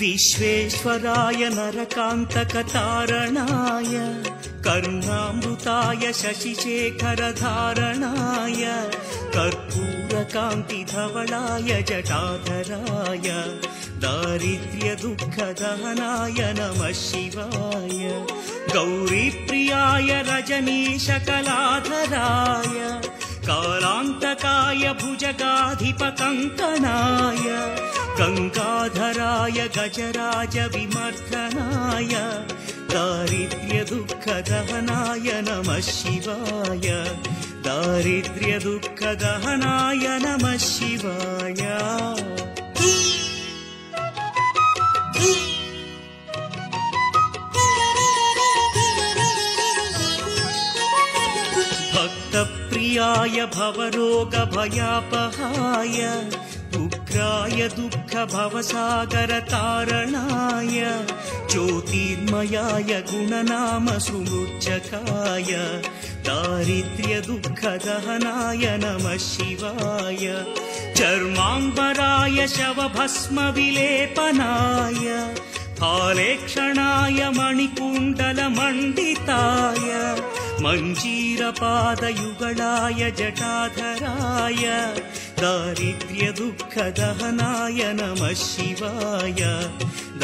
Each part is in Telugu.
विश्वेश्वराय नरकान्तकतारणाय करुणामृताय शशिशेखरधारणाय कर्पूरकान्तिधवलाय जटाधराय दारिद्र्यदुःखदहनाय नमः शिवाय गौरीप्रियाय रजनीशकलाधराय कालान्तकाय भुजगाधिपकङ्कणाय गङ्गाधराय गजराजविमर्दनाय दारिद्र्यदुःखदहनाय नमः शिवाय दारिद्र्यदुःखदहनाय नमः शिवाय भक्तप्रियाय भवरोगभयापहाय उग्राय दुःखभवसागरतारणाय ज्योतिर्मयाय गुणनामसुमूर्च्छकाय दारिद्र्यदुःखदहनाय नमः शिवाय चर्माम्बराय शवभस्मविलेपनाय फालेक्षणाय मणिकुण्डलमण्डिताय मञ्जीरपादयुगलाय जटाधराय दारिद्र्यदुःखदहनाय नमः शिवाय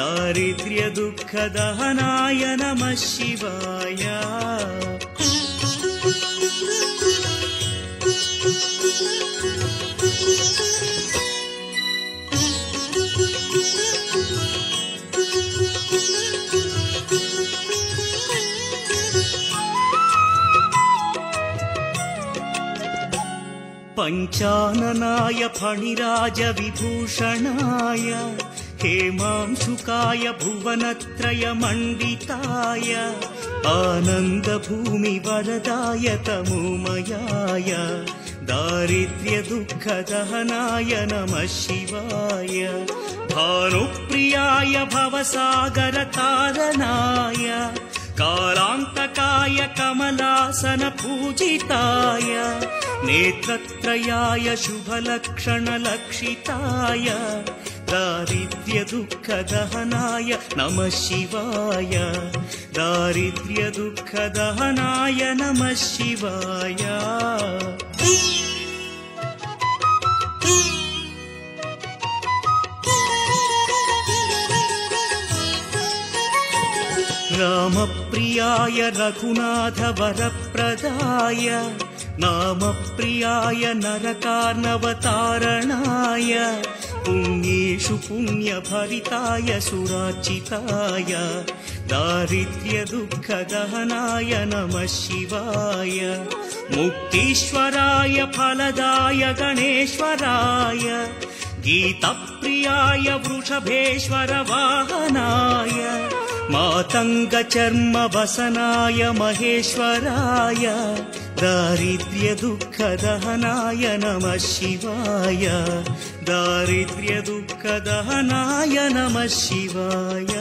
दारिद्र्यदुःखदहनाय नमः शिवाय पञ्चाननाय फणिराजविभूषणाय हेमांशुकाय भुवनत्रयमण्डिताय आनन्दभूमिवरदाय तमोमयाय दारिद्र्यदुःखदहनाय नमः शिवाय भानुप्रियाय भवसागरतारणाय कालान्तकाय कमलासनपूजिताय नेत्रत्रयाय शुभलक्षणलक्षिताय दारिद्र्यदुःखदहनाय नमः शिवाय दारिद्र्यदुःखदहनाय नमः शिवाय रामप्रियाय रघुनाथवरप्रदाय नामप्रियाय नरकार्णवतारणाय पुण्येषु पुण्यभरिताय सुरार्चिताय दारिद्र्यदुःखदहनाय नमः शिवाय मुक्तीश्वराय फलदाय गणेश्वराय गीतप्रियाय वृषभेश्वर वाहनाय मातङ्गचर्मवसनाय महेश्वराय दारिद्र्यदुःखदहनाय नमः शिवाय दारिद्र्यदुःखदहनाय नमः शिवाय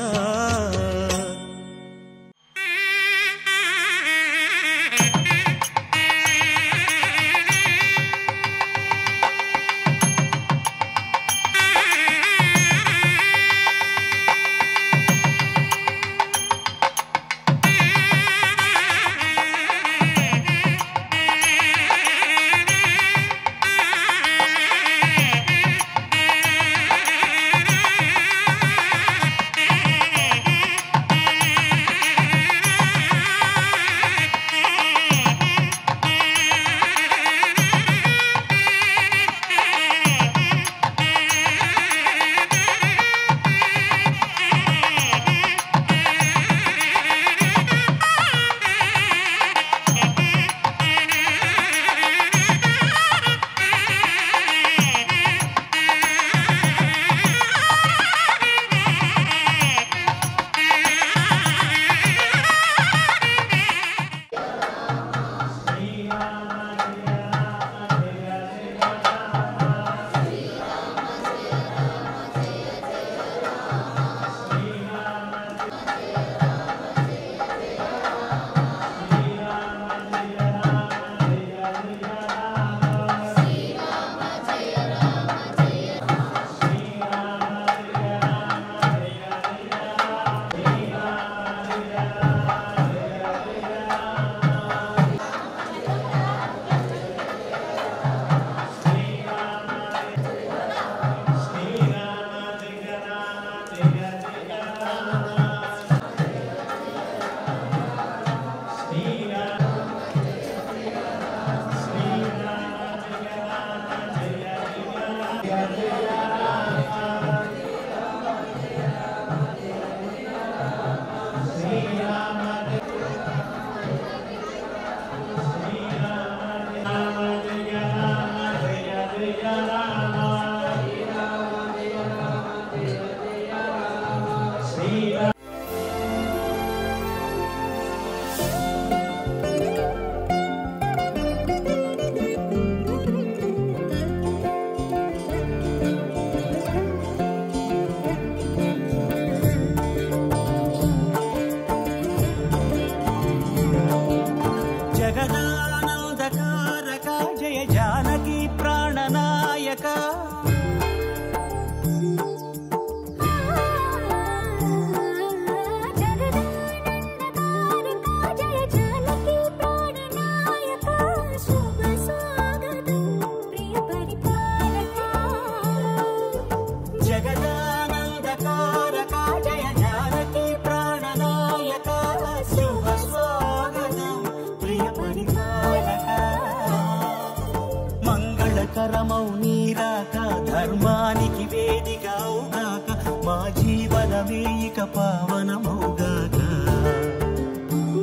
శుభకరమౌ నీరాక ధర్మానికి వేదిక అవుగాక మా జీవనమే ఇక పావనమౌగాక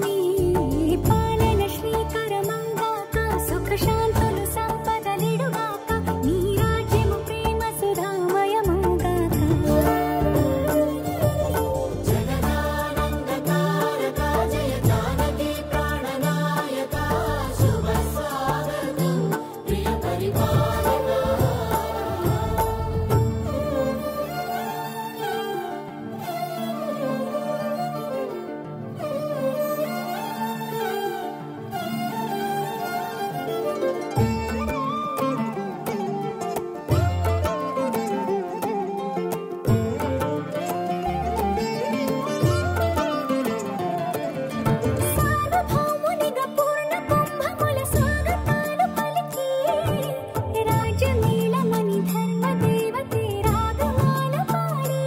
నీ పాలన శ్రీకరమంగాక సుఖ శాంతులు సంపదలిడుగాక నీ రాజ్యము ప్రేమ సుధామయమౌగాక జగదానందకారక జయ జానకి ప్రాణనాయక శుభ స్వాగతం ప్రియ పరిపాలక సార్వభౌమునిగా పూర్ణ కుంభముల స్వాగతాలు పలికి రాజమేళమణి ధర్మదేవతే రాగమాల పాడి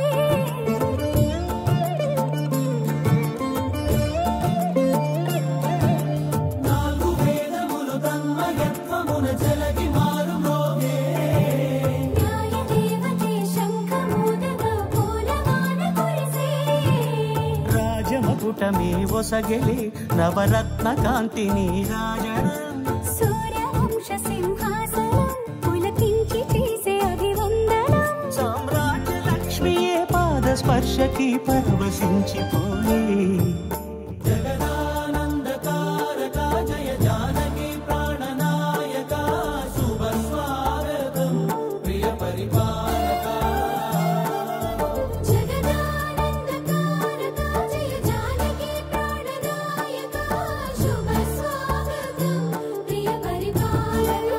నాలుగు వేదములు తన్మయత్వమున జలగి మారు మోగే న్యాయదేవతే శంఖమూదగా పూలవాన కురిసే రాజమకుటమే ఒసగెలే నవరత్న కాంతిని రాజన సూర్యవంశ సింహాసనం పులకించి చేసే అభివందనం సామ్రాజ్య లక్ష్మియే పాద స్పర్శకి పరవశించిపోయే జగదానందకారక జయ జానకి ప్రాణనాయక శుభ స్వాగతం ప్రియ పరిపాలక జగదానందకారక జయ జానకి ప్రాణనాయక శుభ స్వాగతం ప్రియ పరిపాలక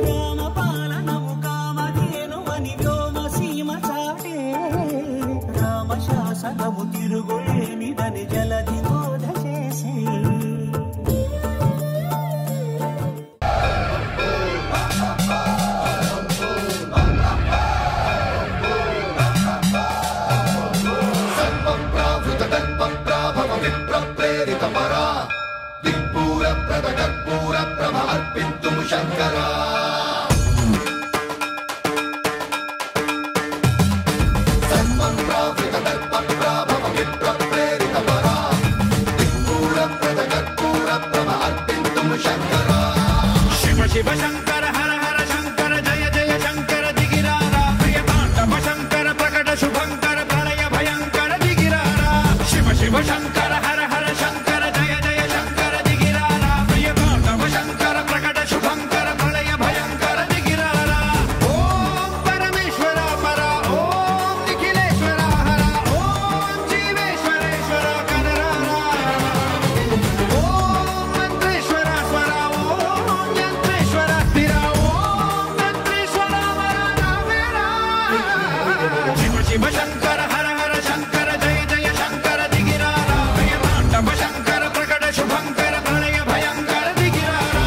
రామపాలనము కామధేనువని వ్యోమసీమ చాటే రామశాసనము తిరుగులేనిదని జలధి బోధ చేసే శివ శివ శంకర హర హర శంకర జయ జయ శంకర దిగిరారా ప్రియ తాండవ శంకర ప్రకట శుభంకర ప్రళయ భయంకర దిగిరారా శివ శివ శంకర హర హర శంకర జయ జయ శంకర దిగిరారా ప్రియ తాండవ శంకర ప్రకట శుభంకర ప్రళయ భయంకర దిగిరారా ఓం పరమేశ్వర పర ఓం నిఖిలేశ్వర హర ఓం జీవేశ్వరేశ్వర కనరారా ఓం మంత్రేశ్వర స్వర ఓం యంత్రేశ్వర స్థిర ఓం తంత్రేశ్వర వరరావేరా శివ శివ శంకర హర హర శంకర జయ జయ శంకర దిగిరారా ప్రియ తాండవ శంకర ప్రకట శుభంకర ప్రళయ భయంకర దిగిరారా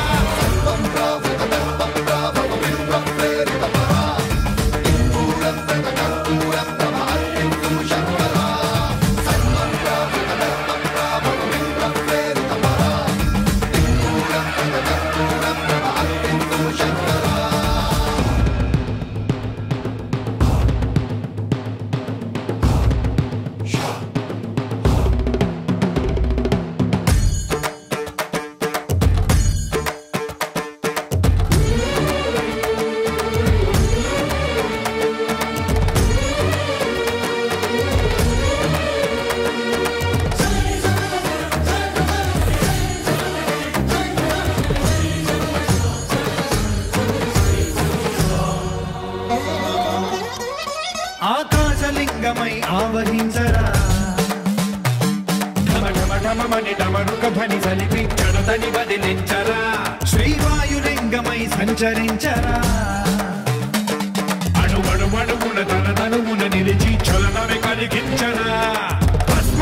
ఆకాశలింగమై ఆవహించరా ఢమ ఢమ ఢమమని డమరుక ధ్వని సలిపి జడతని వదిలించరా శ్రీవాయులింగమై సంచరించరా అణువణువణువున తన తనువున నిలిచి చలనమే కలిగించరా భస్మ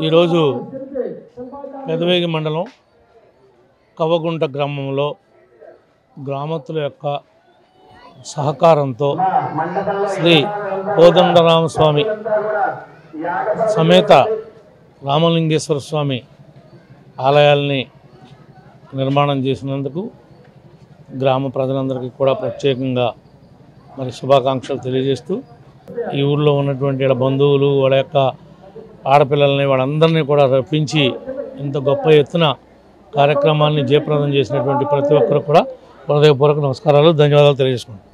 ఈరోజు పెదవేగి మండలం కవ్వగుంట గ్రామంలో గ్రామస్తుల యొక్క సహకారంతో శ్రీ కోదండరామస్వామి సమేత రామలింగేశ్వర స్వామి ఆలయాల్ని నిర్మాణం చేసినందుకు గ్రామ ప్రజలందరికీ కూడా ప్రత్యేకంగా మరి శుభాకాంక్షలు తెలియజేస్తూ ఈ ఊళ్ళో ఉన్నటువంటి బంధువులు వాళ్ళ యొక్క ఆడపిల్లల్ని వాళ్ళందరినీ కూడా రప్పించి ఇంత గొప్ప ఎత్తున కార్యక్రమాన్ని జయప్రదం చేసినటువంటి ప్రతి ఒక్కరు కూడా హృదయపూర్వక నమస్కారాలు, ధన్యవాదాలు తెలియజేసుకుంటాం.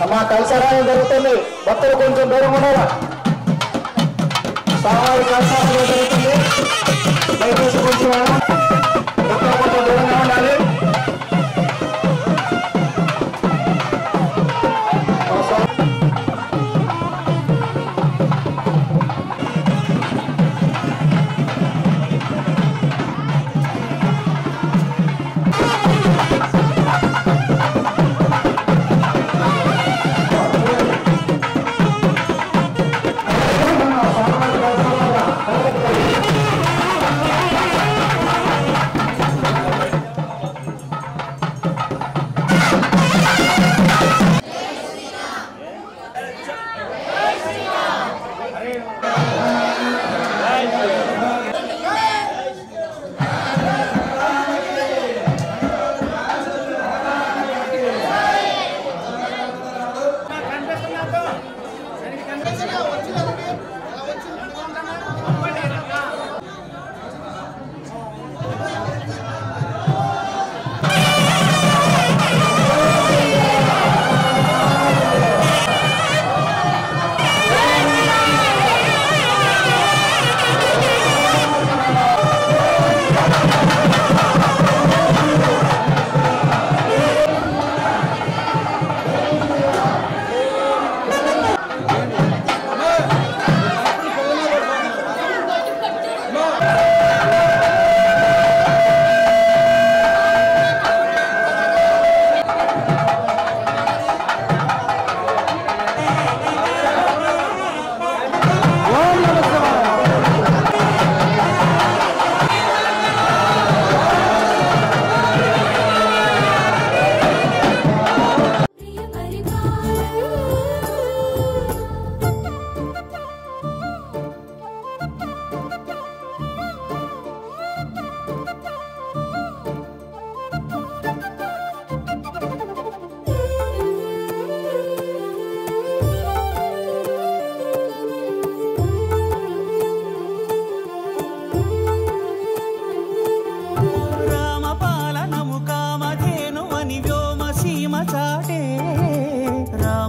అమ్మా కలసరాయం జరుగుతుంది, భక్తులు కొంచెం దూరం ఉండాలా. స్వామి కలసరాయం జరుగుతుంది, దయచేసి కొంచెం భక్తులు కొంచెం దూరంగా ఉండాలి.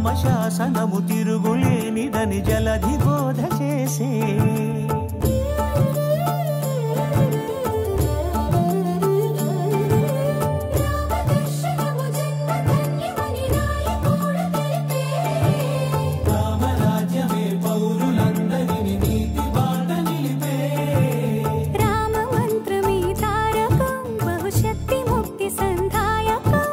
రామశాసనము తిరుగులేనిదని జలధి బోధ చేసే రామరాజ్యమే పౌరులందరినీ నీతి బాట నిలిపే రామ మంత్రమే తారకం బహుశక్తి ముక్తి సంధాయకం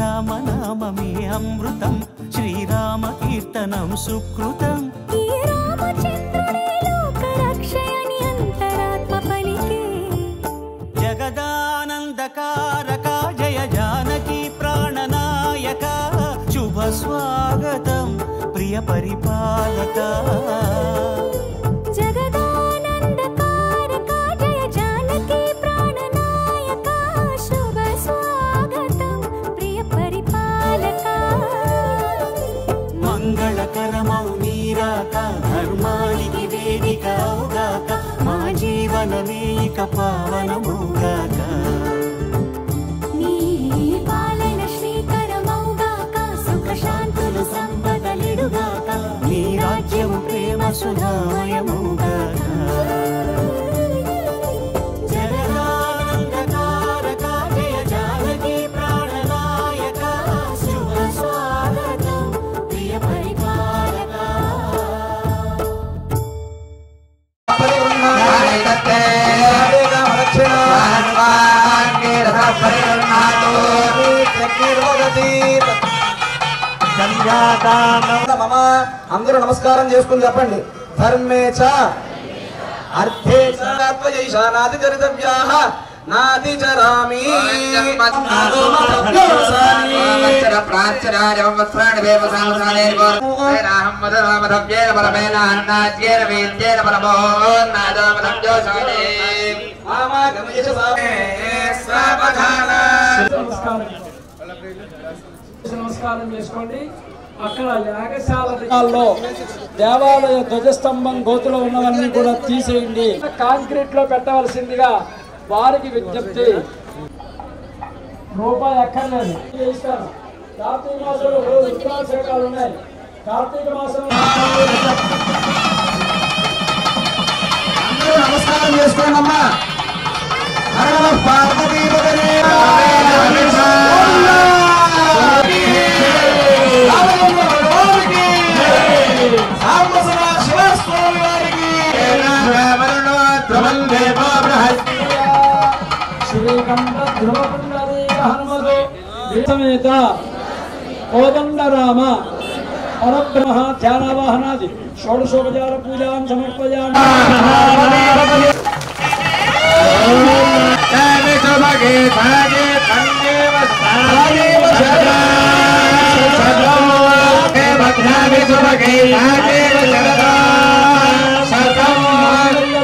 రామనామమే అమృతం శ్రీరామ కీర్తనం సుకృతం ఈ రామచంద్రుడే లోక రక్షయని అంతరాత్మ పలికే జగదానందకారక జయ జానకి ప్రాణనాయక శుభ స్వాగతం ప్రియ పరిపాలక జగదానందకారక జయ జానకి ప్రాణనాయక శుభ స్వాగతం ప్రియ పరిపాలక మంగళకరమౌ నీరాక ధర్మానికి వేదిక అవుగాక మా జీవనమే ఇక పావనమౌగాక నీ పాలన శ్రీకరమౌగాక సుఖ శాంతులు సంపదలిడుగాక నీ రాజ్యం ప్రేమ సుధామయమౌగాక జగదానందకారక జయ జానకి ప్రాణనాయక శుభ స్వాగతం ప్రియ పరిపాలక అందరూ నమస్కారం చేసుకుని చెప్పండి. ధర్మే చ అర్థే చ త్వయైషానాది చరితవ్యాః నాది చరామి నమస్కారం చేసుకోండి. అక్కడ యాగశాలలో దేవాలయ ధ్వజస్తంభం గోతులో ఉన్నవన్నీ కూడా తీసేయండి. కాంక్రీట్ లో పెట్టవలసిందిగా వారికి విజ్ఞప్తి. రూపాయి అక్కర్లేదు ఇస్తాను. కార్తీక మాసంలో రుద్రాభిషేకాలు ఉన్నాయి. కార్తీక మాసంలో నమస్కారం చేసుకోండి అమ్మా. శ్రీకంఠ ధ్రువపుండరీక హనుమదు సమేత కోదండరామ పరబ్రహ్మ ధ్యానవాహనాది షోడశోపచార పూజాం సమర్పయామి.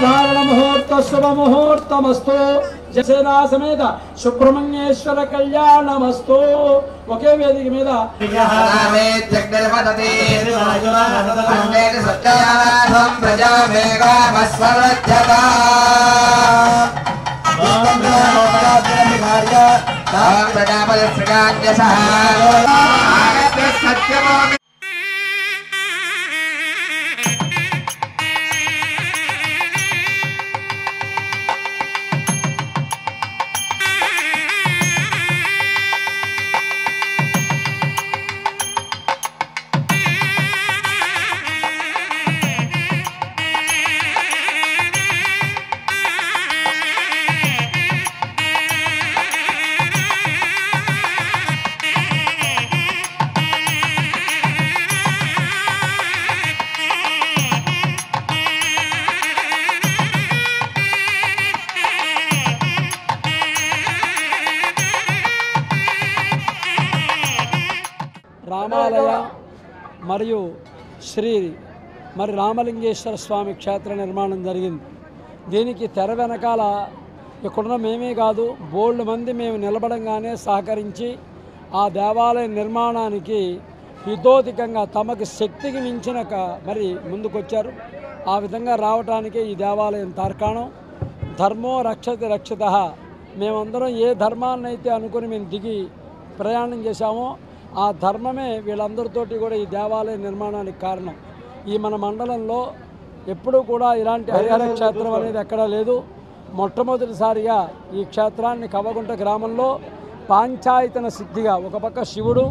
ధారణ ముహూర్త శుభ ముహూర్తమస్తు. జసేనా సమేత సుబ్రహ్మణ్యేశ్వర కళ్యాణమస్తు. ఒకే వేదిక మీద రామాలయ మరియు మరి రామలింగేశ్వర స్వామి క్షేత్ర నిర్మాణం జరిగింది. దీనికి తెర వెనకాల ఇక్కడున్న మేమే కాదు బోల్డ్ మంది మేము నిలబడంగానే సహకరించి ఆ దేవాలయ నిర్మాణానికి హితోధికంగా తమకు శక్తికి మించిన మరి ముందుకొచ్చారు. ఆ విధంగా రావటానికే ఈ దేవాలయం తార్కాణం. ధర్మో రక్షతి రక్షిత. మేమందరం ఏ ధర్మాన్నైతే అనుకుని మేము దిగి ప్రయాణం చేశామో ఆ ధర్మమే వీళ్ళందరితోటి కూడా ఈ దేవాలయ నిర్మాణానికి కారణం. ఈ మన మండలంలో ఎప్పుడూ కూడా ఇలాంటి హరిహర క్షేత్రం అనేది ఎక్కడా లేదు. మొట్టమొదటిసారిగా ఈ క్షేత్రాన్ని కవ్వగుంట గ్రామంలో పాంచాయతన సిద్ధిగా ఒక పక్క శివుడు,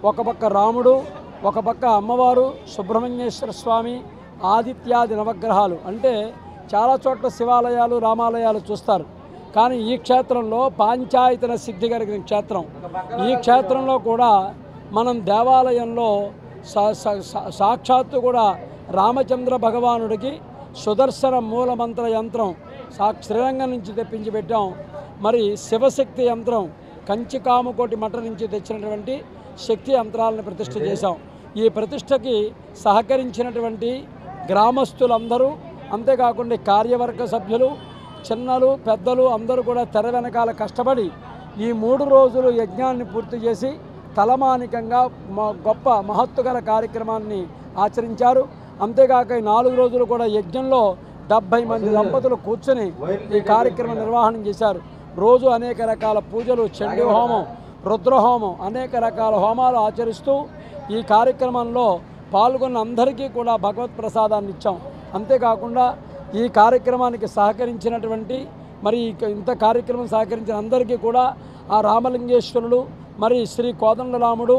ఒక పక్క రాముడు, ఒక పక్క అమ్మవారు, సుబ్రహ్మణ్యేశ్వర స్వామి, ఆదిత్యాది నవగ్రహాలు. అంటే చాలా చోట్ల శివాలయాలు, రామాలయాలు చూస్తారు, కానీ ఈ క్షేత్రంలో పాంచాయతన సిద్ధి కలిగిన క్షేత్రం. ఈ క్షేత్రంలో కూడా మనం దేవాలయంలో సాక్షాత్తు కూడా రామచంద్ర భగవానుడికి సుదర్శన మూలమంత్ర యంత్రం శ్రీరంగం నుంచి తెప్పించి పెట్టాం. మరి శివశక్తి యంత్రం కంచికామకోటి మఠ నుంచి తెచ్చినటువంటి శక్తి యంత్రాలను ప్రతిష్ఠ చేశాం. ఈ ప్రతిష్టకి సహకరించినటువంటి గ్రామస్తులందరూ, అంతేకాకుండా కార్యవర్గ సభ్యులు, చిన్నలు పెద్దలు అందరూ కూడా తెర వెనకాల కష్టపడి ఈ 3 రోజులు యజ్ఞాన్ని పూర్తి చేసి తలమానికంగా గొప్ప మహత్తుగల కార్యక్రమాన్ని ఆచరించారు. అంతేకాక ఈ 4 రోజులు కూడా యజ్ఞంలో 70 మంది దంపతులు కూర్చొని ఈ కార్యక్రమం నిర్వహణ చేశారు. రోజు అనేక రకాల పూజలు, చండీ హోమం, రుద్రహోమం, అనేక రకాల హోమాలు ఆచరిస్తూ ఈ కార్యక్రమంలో పాల్గొన్న అందరికీ కూడా భగవత్ ప్రసాదాన్ని ఇచ్చాం. అంతేకాకుండా ఈ కార్యక్రమానికి సహకరించినటువంటి మరి ఇంత కార్యక్రమం సహకరించిన అందరికీ కూడా ఆ రామలింగేశ్వరుడు మరి శ్రీ కోదండరాముడు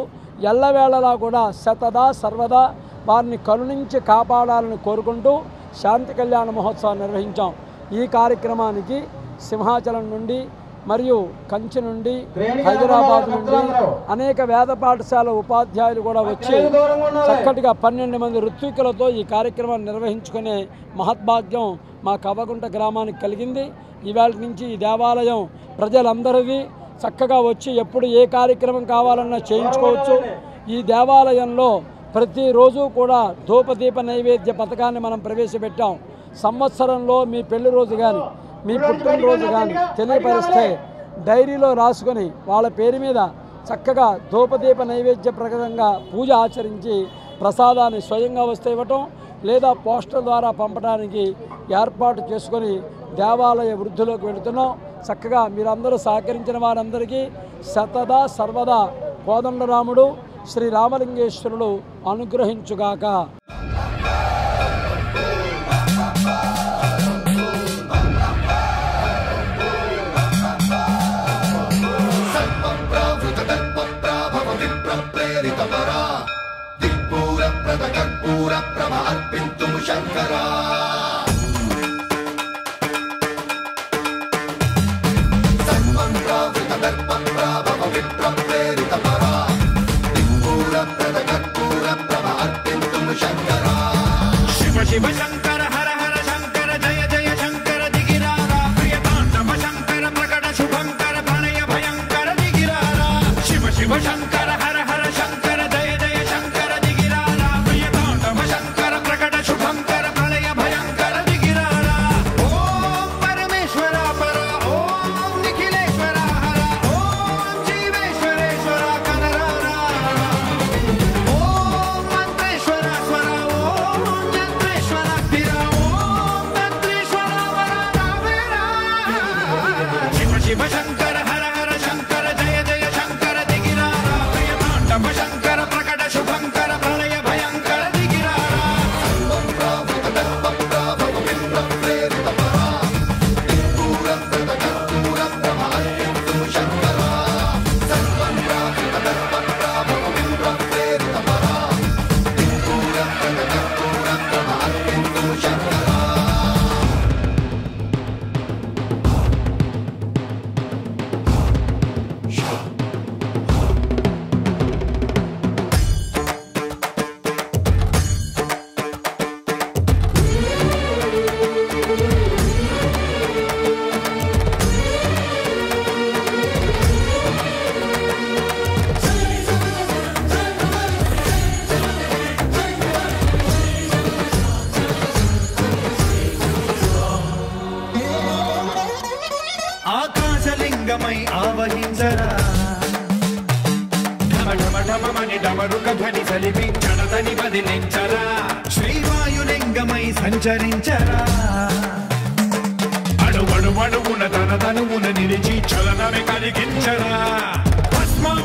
ఎల్లవేళలా కూడా శతదా సర్వదా వారిని కరుణించి కాపాడాలని కోరుకుంటూ శాంతి కళ్యాణ మహోత్సవాన్ని నిర్వహించాం. ఈ కార్యక్రమానికి సింహాచలం నుండి మరియు కంచి నుండి, హైదరాబాద్ నుండి అనేక వేద పాఠశాల ఉపాధ్యాయులు కూడా వచ్చి చక్కటిగా 12 మంది ఋత్వికులతో ఈ కార్యక్రమాన్ని నిర్వహించుకునే మహద్భాగ్యం మా కవ్వగుంట గ్రామానికి కలిగింది. ఇవాళ నుంచి ఈ దేవాలయం ప్రజలందరిది చక్కగా వచ్చి ఎప్పుడు ఏ కార్యక్రమం కావాలన్నా చేయించుకోవచ్చు. ఈ దేవాలయంలో ప్రతిరోజు కూడా ధూపదీప నైవేద్య పథకాన్ని మనం ప్రవేశపెట్టాం. సంవత్సరంలో మీ పెళ్లి రోజు కానీ, మీ పుట్టినరోజు కానీ తెలియపరిస్తే డైరీలో రాసుకొని వాళ్ళ పేరు మీద చక్కగా ధూపదీప నైవేద్య ప్రకారంగా పూజ ఆచరించి ప్రసాదాన్ని స్వయంగా వస్తే ఇవ్వటం, లేదా పోస్టర్ ద్వారా పంపడానికి ఏర్పాటు చేసుకొని దేవాలయ వృద్ధిలోకి వెళుతున్నాం. చక్కగా మీరందరూ సహకరించిన వారందరికీ శతదా సర్వదా కోదండరాముడు శ్రీ రామలింగేశ్వరుడు అనుగ్రహించుగాక. శివ శంకర హర హర శంకర జయ జయ శంకర దిగిరారా ప్రియతాండవ శంకర ప్రకట శుభంకర ప్రణయ భయంకర దిగిరారా శివ శివ శంకర హర హర శంకర జయ జయ శంకర దిగిరారా ప్రియతాండవ శంకర ప్రకట శుభంకర ప్రణయ భయంకర దిగిరారా. ఓం పరమేశ్వర పర ఓం నిఖిలేశ్వర హర ఓం జీవేశ్వరేశ్వర కనరారా ఓం మంత్రేశ్వర స్వర ఓం శివ శంకర హర హర శంకర జయ జయ శంకర దిగిరారా ప్రియతాండవ శంకర ప్రకట శుభంకర ప్రళయ భయంకర దిగిరారా. ఆకాశలింగమై ఆవహించరా ఢమఢమఢమని డమరుక ధ్వని సలిపి జడతని బదిలించరా శ్రీవాయులింగమై సంచరించరా అణువణువున తన తనువున నిలిచి చలనమే కలిగించరా భస్మం